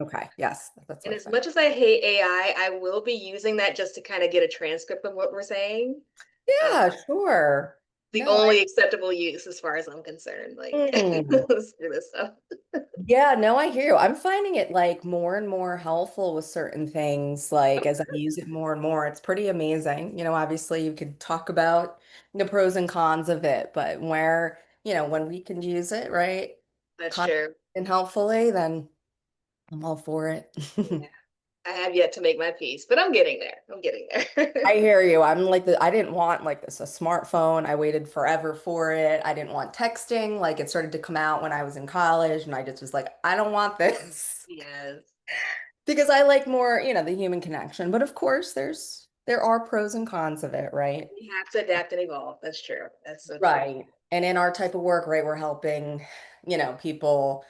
Okay. Yes, that's And what I as thought. much as I hate AI, I will be using that just to kind of get a transcript of what we're saying. Um, Yeah, sure. the No, only acceptable use as far as I'm concerned. Like, mm. screw this stuff. Yeah, no, I hear you. I'm finding it like more and more helpful with certain things, like as I use it more and more. It's pretty amazing. Obviously you could talk about the pros and cons of it, but when we can use it, right? That's Con true. and helpfully, then I'm all for it. Yeah. I have yet to make my peace, but I'm getting there. I'm getting there. I hear you. I didn't want like this a smartphone. I waited forever for it. I didn't want texting. Like it started to come out when I was in college, and I just was like, I don't want this. Yes. Because I like more, the human connection. But of course, there are pros and cons of it, right? We have to adapt and evolve. That's true. That's so true. Right. And in our type of work, right, we're helping, people,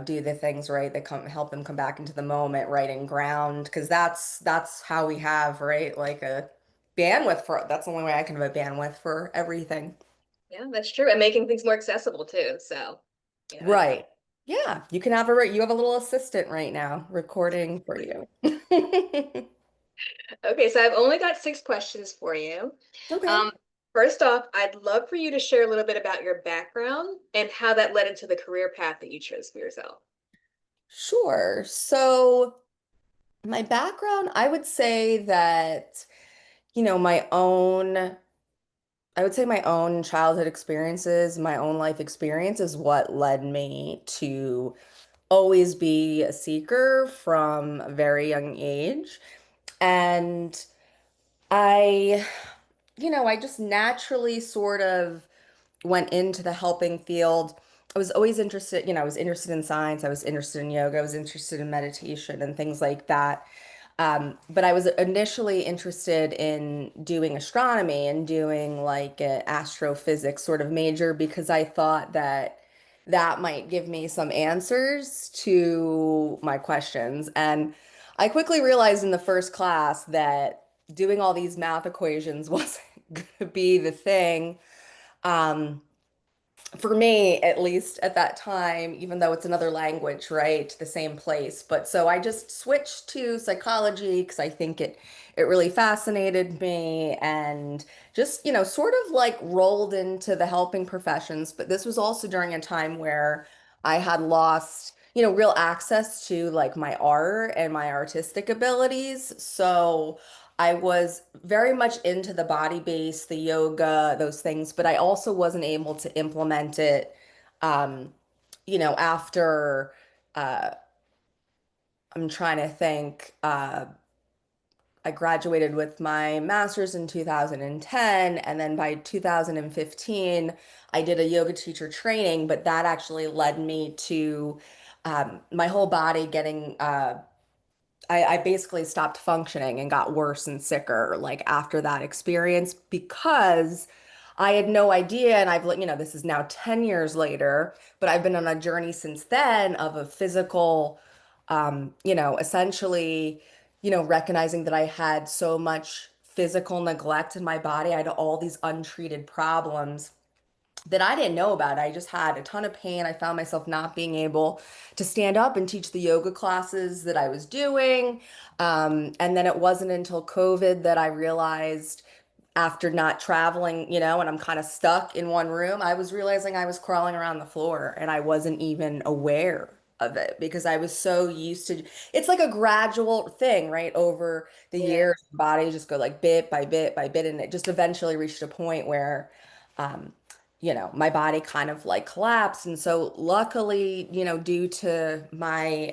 do the things right that come help them come back into the moment, right, and ground. Because that's how we have, right, like a bandwidth for that's the only way I can have a bandwidth for everything. Yeah, that's true. And making things more accessible too. So, that's Right. Yeah. You have a little assistant right now recording for you. okay. So I've only got 6 questions for you. Okay. Um, First off, I'd love for you to share a little bit about your background and how that led into the career path that you chose for yourself. Sure. So my background, I would say that, my own, I would say my own childhood experiences, my own life experience is what led me to always be a seeker from a very young age. And I, I just naturally sort of went into the helping field. I was always interested, I was interested in science, I was interested in yoga, I was interested in meditation and things like that. But I was initially interested in doing astronomy and doing like an astrophysics sort of major because I thought that that might give me some answers to my questions. And I quickly realized in the first class that doing all these math equations wasn't going to be the thing. Um, for me, at least at that time, even though it's another language, right? The same place. But so I just switched to psychology because I think it really fascinated me and just, sort of like rolled into the helping professions. But this was also during a time where I had lost, real access to like my art and my artistic abilities. So I was very much into the body base, the yoga, those things, but I also wasn't able to implement it, um, after uh, I'm trying to think, I graduated with my master's in 2010, and then by 2015, I did a yoga teacher training, but that actually led me to my whole body getting I basically stopped functioning and got worse and sicker like after that experience because I had no idea. And this is now 10 years later, but I've been on a journey since then of a physical, essentially, recognizing that I had so much physical neglect in my body. I had all these untreated problems that I didn't know about. I just had a ton of pain. I found myself not being able to stand up and teach the yoga classes that I was doing. And then it wasn't until COVID that I realized after not traveling, and I'm kind of stuck in one room, I was realizing I was crawling around the floor and I wasn't even aware of it because I was so used to it's like a gradual thing, right? Over the Yeah. years, the body just go like bit by bit by bit, and it just eventually reached a point where um, my body kind of like collapsed. And so luckily, due to my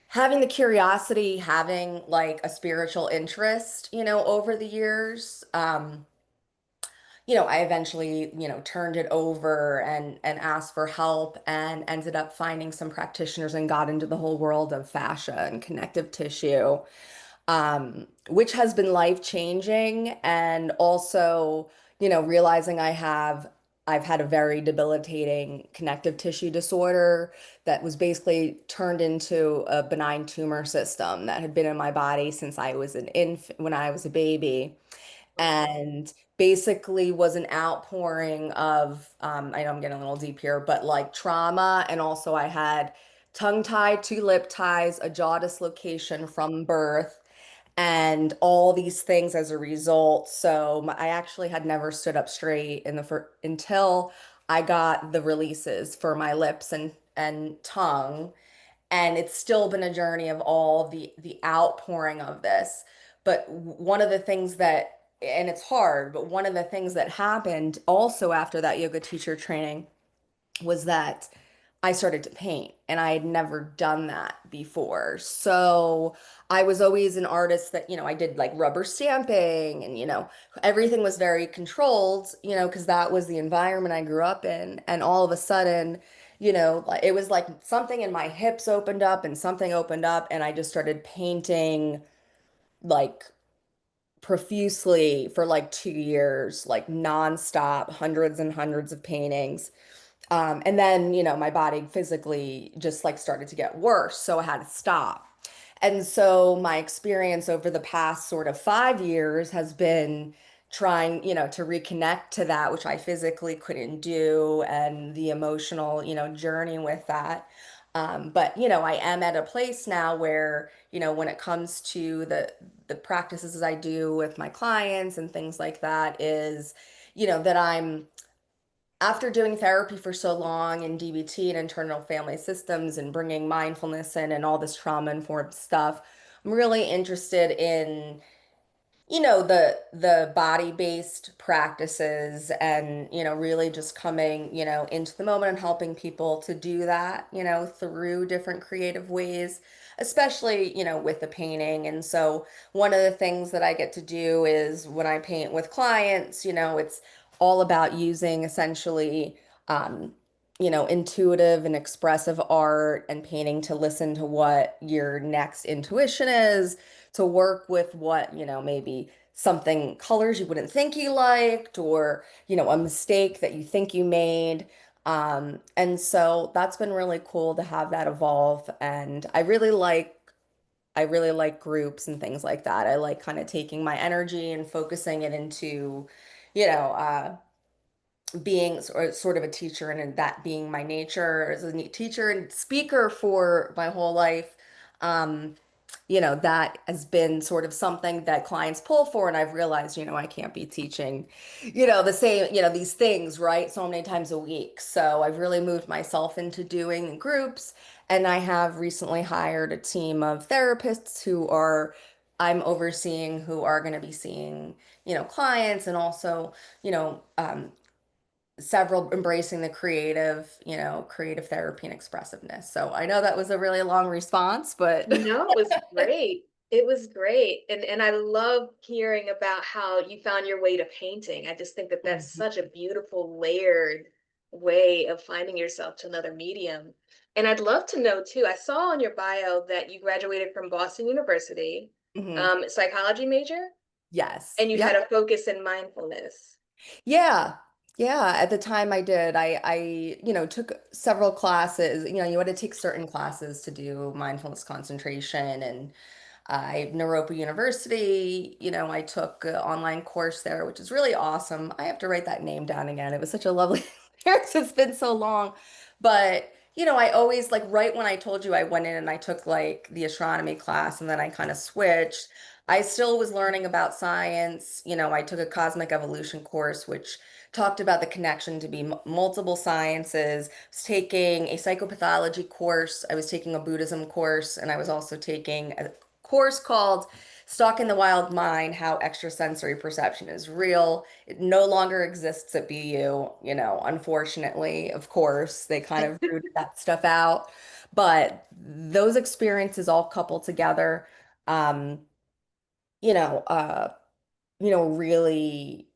having the curiosity, having like a spiritual interest, over the years, I eventually, turned it over and asked for help and ended up finding some practitioners and got into the whole world of fascia and connective tissue, which has been life changing. And also, realizing I've had a very debilitating connective tissue disorder that was basically turned into a benign tumor system that had been in my body since I was when I was a baby, Mhm. and basically was an outpouring of, I know I'm getting a little deep here, but like trauma. And also I had tongue tie, two lip ties, a jaw dislocation from birth, and all these things as a result. So I actually had never stood up straight in the until I got the releases for my lips and tongue. And it's still been a journey of all the outpouring of this. But one of the things that, and it's hard, but one of the things that happened also after that yoga teacher training was that I started to paint and I had never done that before. So I was always an artist that, I did like rubber stamping and, everything was very controlled, because that was the environment I grew up in. And all of a sudden, like it was like something in my hips opened up and something opened up and I just started painting like profusely for like 2 years, like nonstop, hundreds and hundreds of paintings. And then, my body physically just like started to get worse. So I had to stop. And so my experience over the past sort of 5 years has been trying, to reconnect to that, which I physically couldn't do, and the emotional, journey with that. But I am at a place now where, when it comes to the practices I do with my clients and things like that, is, that I'm after doing therapy for so long in DBT and internal family systems and bringing mindfulness in and all this trauma-informed stuff, I'm really interested in the body-based practices and really just coming into the moment and helping people to do that through different creative ways, especially with the painting. And so one of the things that I get to do is when I paint with clients, it's all about using essentially intuitive and expressive art and painting to listen to what your next intuition is, to work with what, maybe something colors you wouldn't think you liked, or, a mistake that you think you made. And so that's been really cool to have that evolve. And I really like groups and things like that. I like kind of taking my energy and focusing it into, you know, uh, being sort of a teacher and that being my nature as a teacher and speaker for my whole life. Um, that has been sort of something that clients pull for, and I've realized, I can't be teaching, the same, these things, right, so many times a week. So I've really moved myself into doing groups, and I have recently hired a team of therapists I'm overseeing, who are going to be seeing, clients, and also, you know, um, several embracing the creative therapy and expressiveness. So I know that was a really long response, but No, it was great. It was great. And I love hearing about how you found your way to painting. I just think that that's Mhm. such a beautiful layered way of finding yourself to another medium. And I'd love to know too, I saw on your bio that you graduated from Boston University, Mhm. psychology major, Yes. and you had Yep. a focus in mindfulness. Yeah. Yeah. At the time I did, I took several classes. You had to take certain classes to do mindfulness concentration, and Naropa University, I took an online course there, which is really awesome. I have to write that name down again. It was such a lovely experience. It's been so long. But, I always like right when I told you I went in and I took like the astronomy class and then I kind of switched. I still was learning about science. I took a cosmic evolution course, which talked about the connection to be multiple sciences. I was taking a psychopathology course. I was taking a Buddhism course, and I was also taking a course called Stalk in the Wild Mind: How Extrasensory Perception is Real. It no longer exists at BU, unfortunately. Of course, they kind of rooted that stuff out. But those experiences all coupled together, um, you know, uh, really,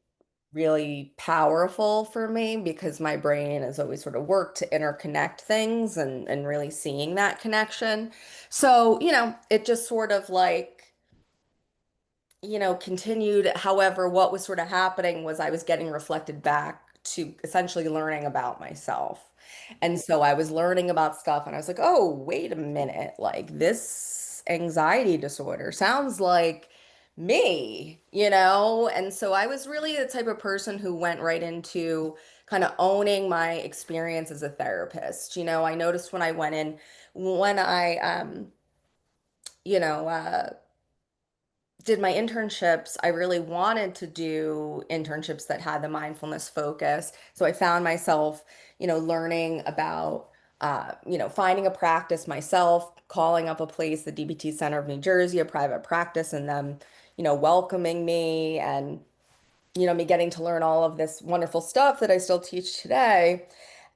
really powerful for me, because my brain has always sort of worked to interconnect things and really seeing that connection. So, it just sort of like continued. However, what was sort of happening was I was getting reflected back to essentially learning about myself. And so I was learning about stuff and I was like, oh, wait a minute. Like this anxiety disorder sounds like me. And so I was really the type of person who went right into kind of owning my experience as a therapist. I noticed when I went in, when I, you know, did my internships, I really wanted to do internships that had the mindfulness focus. So I found myself, learning about, finding a practice myself, calling up a place, the DBT Center of New Jersey, a private practice, and them, welcoming me and, me getting to learn all of this wonderful stuff that I still teach today.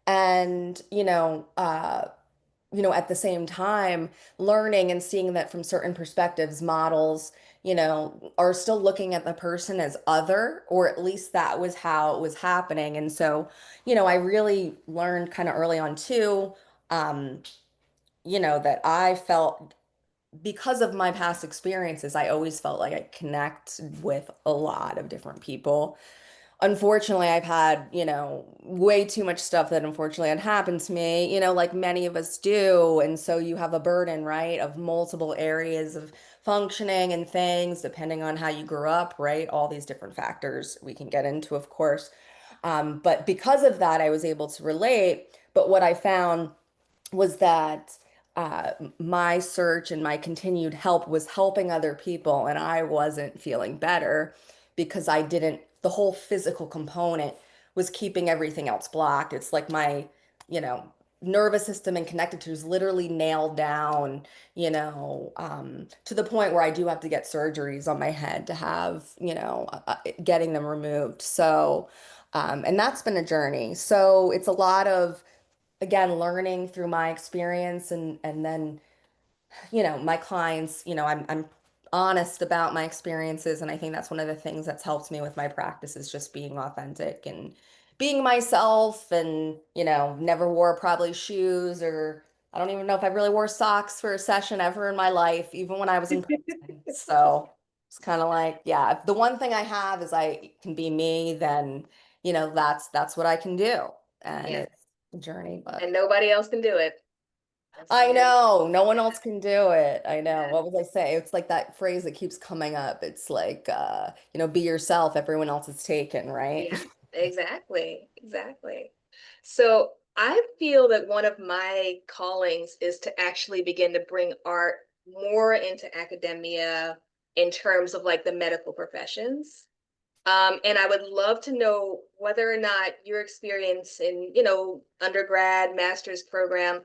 And, at the same time, learning and seeing that from certain perspectives, models, are still looking at the person as other, or at least that was how it was happening. And so, I really learned kind of early on too, um, that I felt because of my past experiences, I always felt like I connect with a lot of different people. Unfortunately, I've had, way too much stuff that unfortunately had happened to me, like many of us do. And so you have a burden, right, of multiple areas of functioning and things, depending on how you grew up, right? All these different factors we can get into, of course. But because of that, I was able to relate. But what I found was that my search and my continued help was helping other people, and I wasn't feeling better because I didn't, the whole physical component was keeping everything else blocked. It's like my, you know, nervous system and connected to is literally nailed down, to the point where I do have to get surgeries on my head to have, getting them removed. So, and that's been a journey. So it's a lot of, again, learning through my experience and then, my clients, I'm honest about my experiences, and I think that's one of the things that's helped me with my practice is just being authentic and being myself and, never wore probably shoes, or I don't even know if I really wore socks for a session ever in my life, even when I was in prison. So it's kind of like, yeah, if the one thing I have is I can be me, then, that's what I can do. And Yeah. it's a journey, but And nobody else can do it. That's I very, know no one else can do it. I know. yeah. What was I say? It's like that phrase that keeps coming up. It's like, be yourself. Everyone else is taken, right? Yeah, exactly. Exactly. So I feel that one of my callings is to actually begin to bring art more into academia in terms of like the medical professions. And I would love to know whether or not your experience in, undergrad, master's program,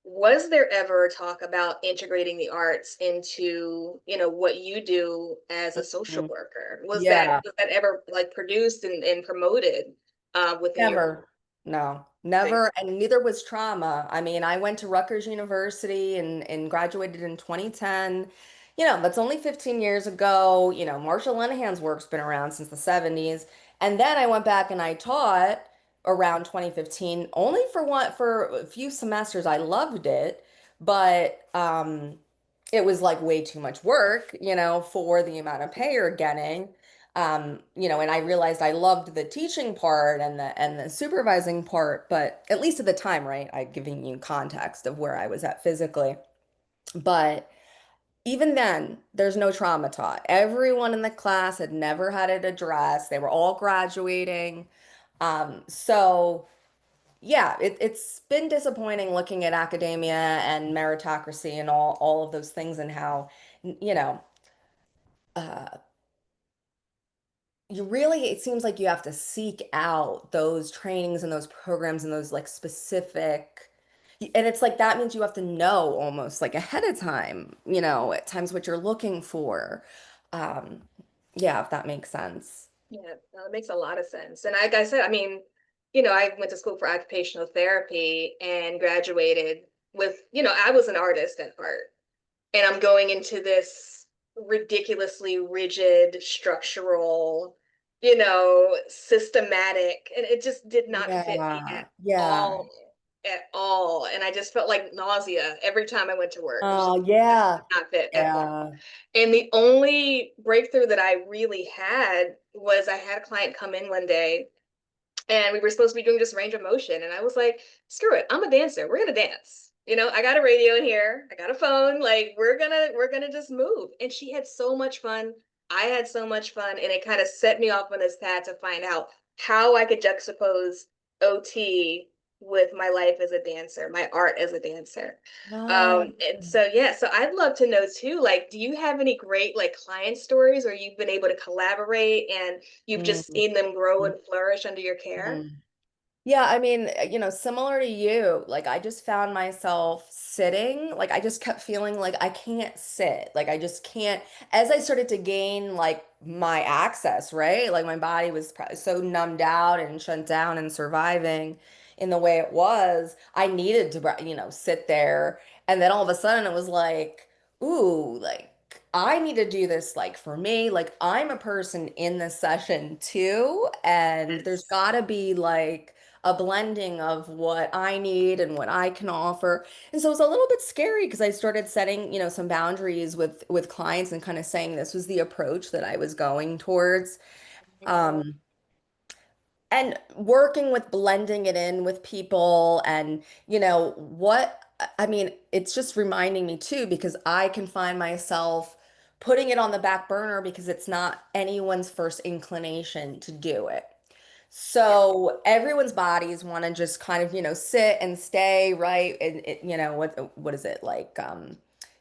was there ever talk about integrating the arts into, what you do as a social Mhm. worker? Yeah. Was that ever like produced and promoted within your Never. No, thing? never. And neither was trauma. I mean, I went to Rutgers University and graduated in 2010. That's only 15 years ago. Marshall Lenehan's work's been around since the 70s. And then I went back and I taught around 2015, only for a few semesters. I loved it, but it was like way too much work, for the amount of pay you're getting. And I realized I loved the teaching part and the supervising part, but at least at the time, right? I'm giving you context of where I was at physically. But even then, there's no trauma taught. Everyone in the class had never had it addressed. They were all graduating. So yeah, it's been disappointing looking at academia and meritocracy and all of those things and how, you know, uh, you really, it seems like you have to seek out those trainings and those programs and those like specific, and it's like that means you have to know almost like ahead of time, at times what you're looking for. Um, yeah, if that makes sense. Yeah, no, it makes a lot of sense. And like I said, I mean, I went to school for occupational therapy and graduated with, I was an artist at heart. And I'm going into this ridiculously rigid, structural, systematic, and it just did not fit me Yeah, yeah. all, at all. And I just felt like nausea every time I went to work. Oh, It just yeah. did not fit at all. Yeah. And the only breakthrough that I really had was I had a client come in one day and we were supposed to be doing this range of motion. And I was like, screw it, I'm a dancer. We're gonna dance. I got a radio in here, I got a phone, like we're gonna just move. And she had so much fun. I had so much fun. And it kind of set me off on this path to find out how I could juxtapose OT with my life as a dancer, my art as a dancer. No. And so yeah, so I'd love to know too, like, do you have any great like client stories or you've been able to collaborate and you've just Mm. seen them grow and flourish under your care? Mm. Yeah, I mean, similar to you, like I just found myself sitting, like I just kept feeling like I can't sit. Like I just can't, as I started to gain like my access, right? Like my body was probably so numbed out and shut down and surviving in the way it was, I needed to, sit there. And then all of a sudden it was like, ooh, like I need to do this like for me. Like I'm a person in this session too, and there's Yes. gotta be like a blending of what I need and what I can offer. And so it's a little bit scary because I started setting, some boundaries with clients and kind of saying this was the approach that I was going towards. Mhm. Um, and working with blending it in with people and what I mean, it's just reminding me too because I can find myself putting it on the back burner because it's not anyone's first inclination to do it. Yeah. So everyone's bodies want to just kind of, sit and stay, right? And what is it like?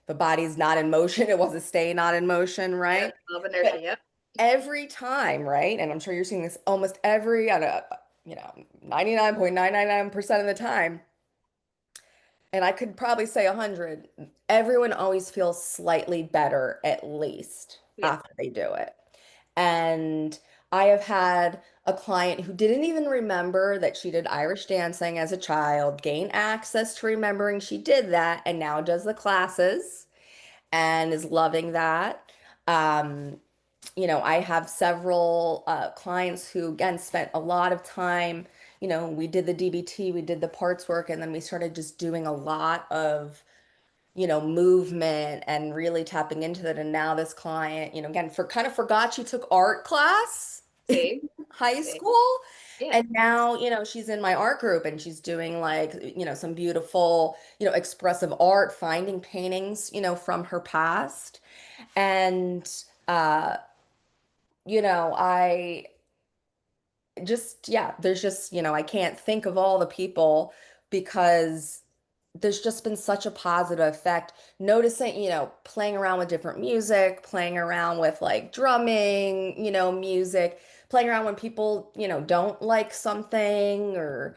The body's not in motion, it wants to stay not in motion, Yeah. right? Love But inertia. Yep. every time, right? And I'm sure you're seeing this almost every, I don't know, 99.999% of the time, and I could probably say 100, everyone always feels slightly better at least Yeah. after they do it. And I have had a client who didn't even remember that she did Irish dancing as a child, gain access to remembering she did that, and now does the classes and is loving that. Um, I have several clients who, again, spent a lot of time. We did the DBT, we did the parts work, and then we started just doing a lot of, movement and really tapping into that. And now this client, again, kind of forgot she took art class in Same. high Same. school. Yeah. And now, she's in my art group and she's doing like, some beautiful, expressive art, finding paintings, from her past. And, uh, I just, yeah, there's just, I can't think of all the people because there's just been such a positive effect. Noticing, playing around with different music, playing around with like drumming, music, playing around when people, don't like something or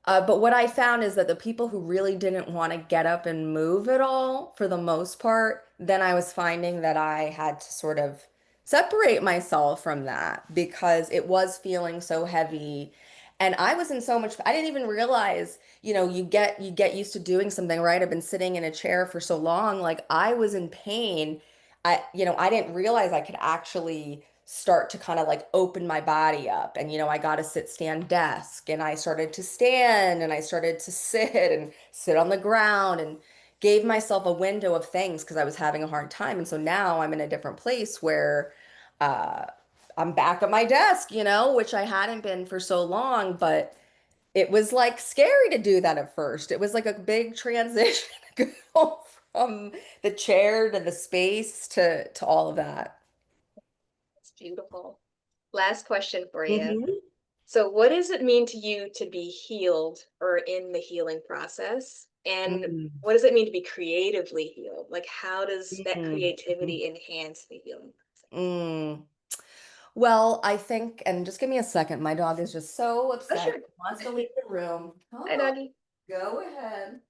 but what I found is that the people who really didn't want to get up and move at all, for the most part, then I was finding that I had to sort of separate myself from that because it was feeling so heavy. And I was in so much, I didn't even realize, you get used to doing something, right? I've been sitting in a chair for so long, like I was in pain. I didn't realize I could actually start to kind of like open my body up. And, I got a sit stand desk and I started to stand and I started to sit and sit on the ground and gave myself a window of things because I was having a hard time. And so now I'm in a different place where uh, I'm back at my desk, which I hadn't been for so long, but it was like scary to do that at first. It was like a big transition to go from the chair to the space to all of that. It's beautiful. Last question for you. Hmm. So, what does it mean to you to be healed or in the healing process? And Mm, what does it mean to be creatively healed? Like, how does that mm, creativity enhance the healing process? mm. Well, I think, and just give me a second. My dog is just so Oh, upset. sure. She wants to leave the room. Come Hi, on, doggy. go ahead.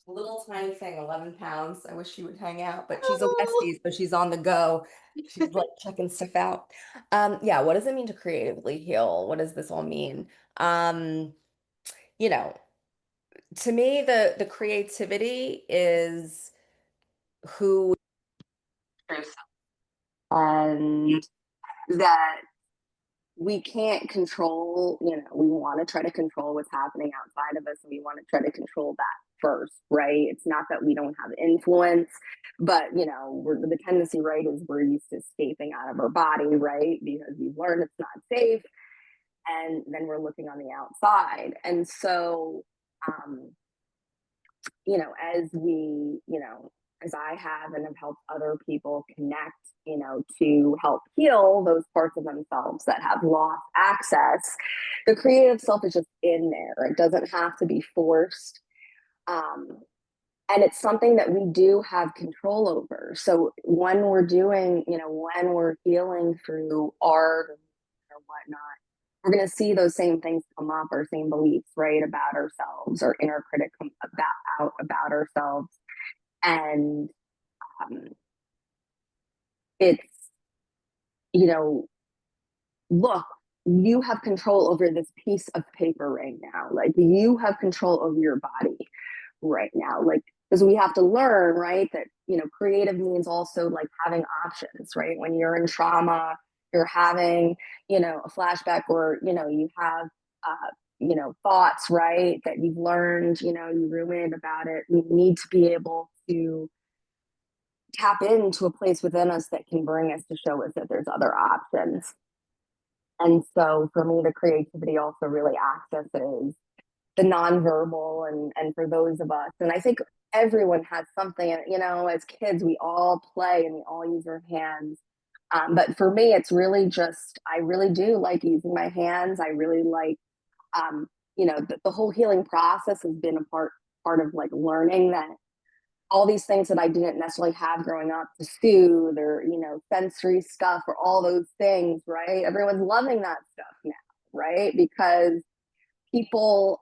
Little tiny thing, 11 pounds. I wish she would hang out, but she's a Oh, Westie, so she's on the go. She's like checking stuff out. Yeah, what does it mean to creatively heal? What does this all mean? Um, you know, to me, the creativity is who and that we can't control, we want to try to control what's happening outside of us and we want to try to control that first, right? It's not that we don't have influence, but the tendency, right, is we're used to escaping out of our body, right? Because we've learned it's not safe. And then we're looking on the outside. And so, um, as as I have and have helped other people connect, to help heal those parts of themselves that have lost access, the creative self is just in there. It doesn't have to be forced. Um, and it's something that we do have control over. So when we're doing, when we're healing through art or whatnot, we're going to see those same things come up, our same beliefs, right, about ourselves, our inner critic come about ourselves. And um, it's, you know, look, you have control over this piece of paper right now. Like you have control over your body right now. Like, because we have to learn, right, that, creative means also like having options, right? When you're in trauma, you're having, a flashback or, you have, thoughts, right, that you've learned, you ruminate about it. We need to be able to tap into a place within us that can bring us to show us that there's other options. And so for me, the creativity also really accesses the nonverbal and for those of us, and I think everyone has something, as kids, we all play and we all use our hands. But for me, it's really just, I really do like using my hands. I really like, um, the whole healing process has been a part of like learning that all these things that I didn't necessarily have growing up to soothe or, sensory stuff or all those things, right? Everyone's loving that stuff now, right? Because people,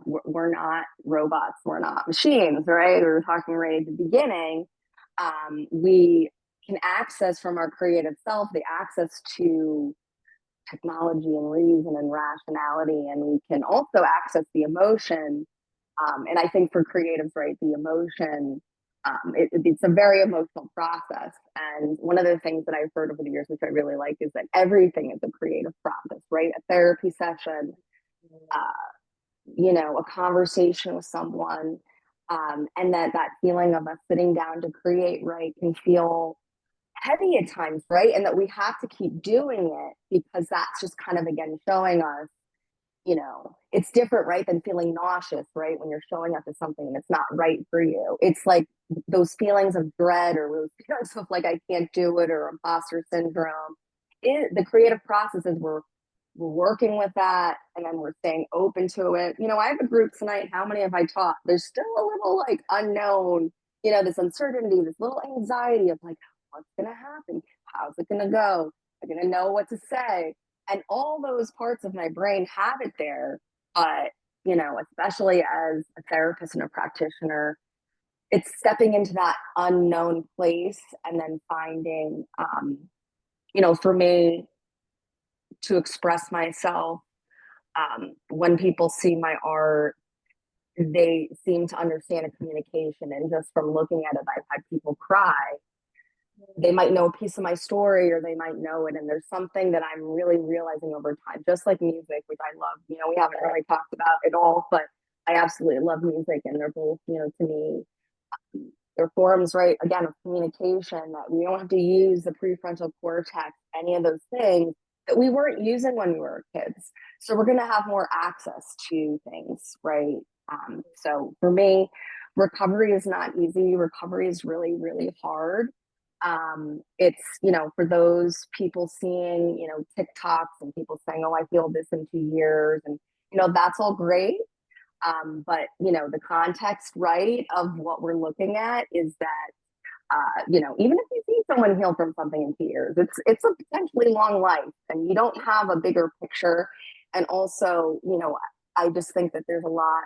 we're not robots, we're not machines, right? We were talking right at the beginning. We can access from our creative self the access to technology and reason and rationality, and we can also access the emotion. And I think for creatives, right, the emotion, it's a very emotional process. And one of the things that I've heard over the years, which I really like, is that everything is a creative process, right? A therapy session, a conversation with someone, and that feeling of us sitting down to create, right, can feel heavy at times, right? And that we have to keep doing it because that's just kind of again showing us, it's different, right, than feeling nauseous, right? When you're showing up to something and it's not right for you. It's like those feelings of dread or those feelings of like I can't do it or imposter syndrome. The creative process is we're working with that and then we're staying open to it. I have a group tonight. How many have I taught? There's still a little like unknown, this uncertainty, this little anxiety of like, what's going to happen? How's it going to go? I'm going to know what to say. And all those parts of my brain have it there. But, especially as a therapist and a practitioner, it's stepping into that unknown place and then finding, for me to express myself. When people see my art, they seem to understand a communication. And just from looking at it, I've had people cry. They might know a piece of my story or they might know it. And there's something that I'm really realizing over time, just like music, which I love. We haven't really talked about it all, but I absolutely love music. And they're both, to me, they're forms, right, again, of communication that we don't have to use the prefrontal cortex, any of those things that we weren't using when we were kids. So we're going to have more access to things, right? So for me, recovery is not easy. Recovery is really, really hard. It's, for those people seeing, TikToks and people saying, oh, I feel this in 2 years. And, that's all great. But the context, right, of what we're looking at is that even if you see someone heal from something in 2 years, it's a potentially long life, and you don't have a bigger picture. And also, I just think that there's a lot.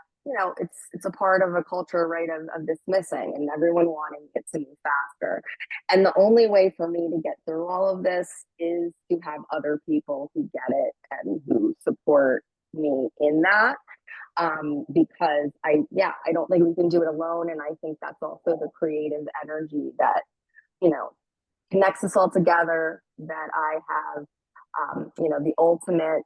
It's a part of a culture, right, of dismissing and everyone wanting it to move faster. And the only way for me to get through all of this is to have other people who get it and who support me in that, because I don't think we can do it alone. And I think that's also the creative energy that, you know, connects us all together, that I have, the ultimate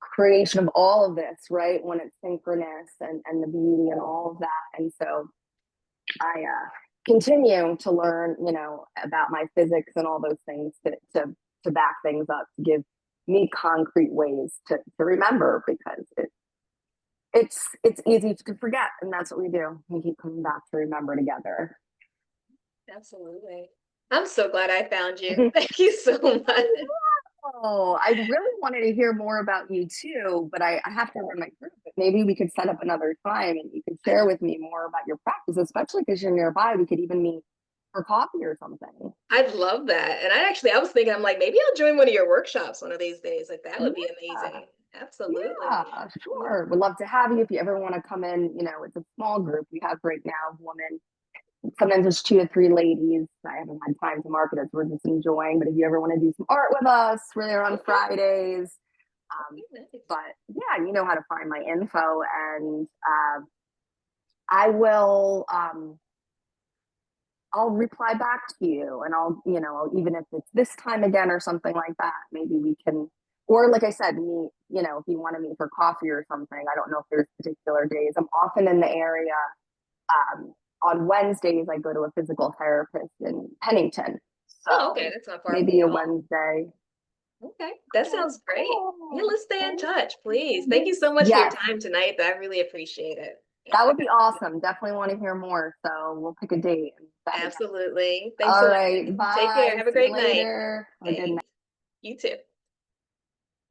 creation of all of this, right? When it's synchronous and the beauty and all of that. And so I continue to learn, about my physics and all those things to back things up, to give me concrete ways to remember, because it's easy to forget, and that's what we do. We keep coming back to remember together. Absolutely. I'm so glad I found you. Thank you so much. Oh, I really wanted to hear more about you too, but I have to run my group. But maybe we could set up another time and you could share with me more about your practice, especially because you're nearby. We could even meet for coffee or something. I'd love that. And I was thinking, I'm like, maybe I'll join one of your workshops one of these days. Like that would be Yeah, amazing. Absolutely. yeah, Yeah. sure. Would love to have you if you ever want to come in. It's a small group we have right now, women. Sometimes it's 2 to 3 ladies. I haven't had time to market it, so we're just enjoying. But if you ever want to do some art with us, we're there on Okay. Fridays. Um, Okay, nice. but yeah, you know how to find my info, and I will. I'll reply back to you, and even if it's this time again or something like that, maybe we can, or like I said, meet. If you want to meet for coffee or something. I don't know if there's particular days. I'm often in the area. On Wednesdays, I go to a physical therapist in Pennington. Oh, okay. So That's not far from maybe me a at all. Wednesday. Okay. That Okay, sounds great. Yeah, cool. let's stay in Thank touch, please. Thank you. you so much for your Yes, time tonight. I really appreciate it. that would be awesome. Definitely want to hear more. So we'll pick a date and chat again. Absolutely. Thanks a All lot. right. Take care. Bye. Have a See you great night. later. Have a good night. Thanks. You too.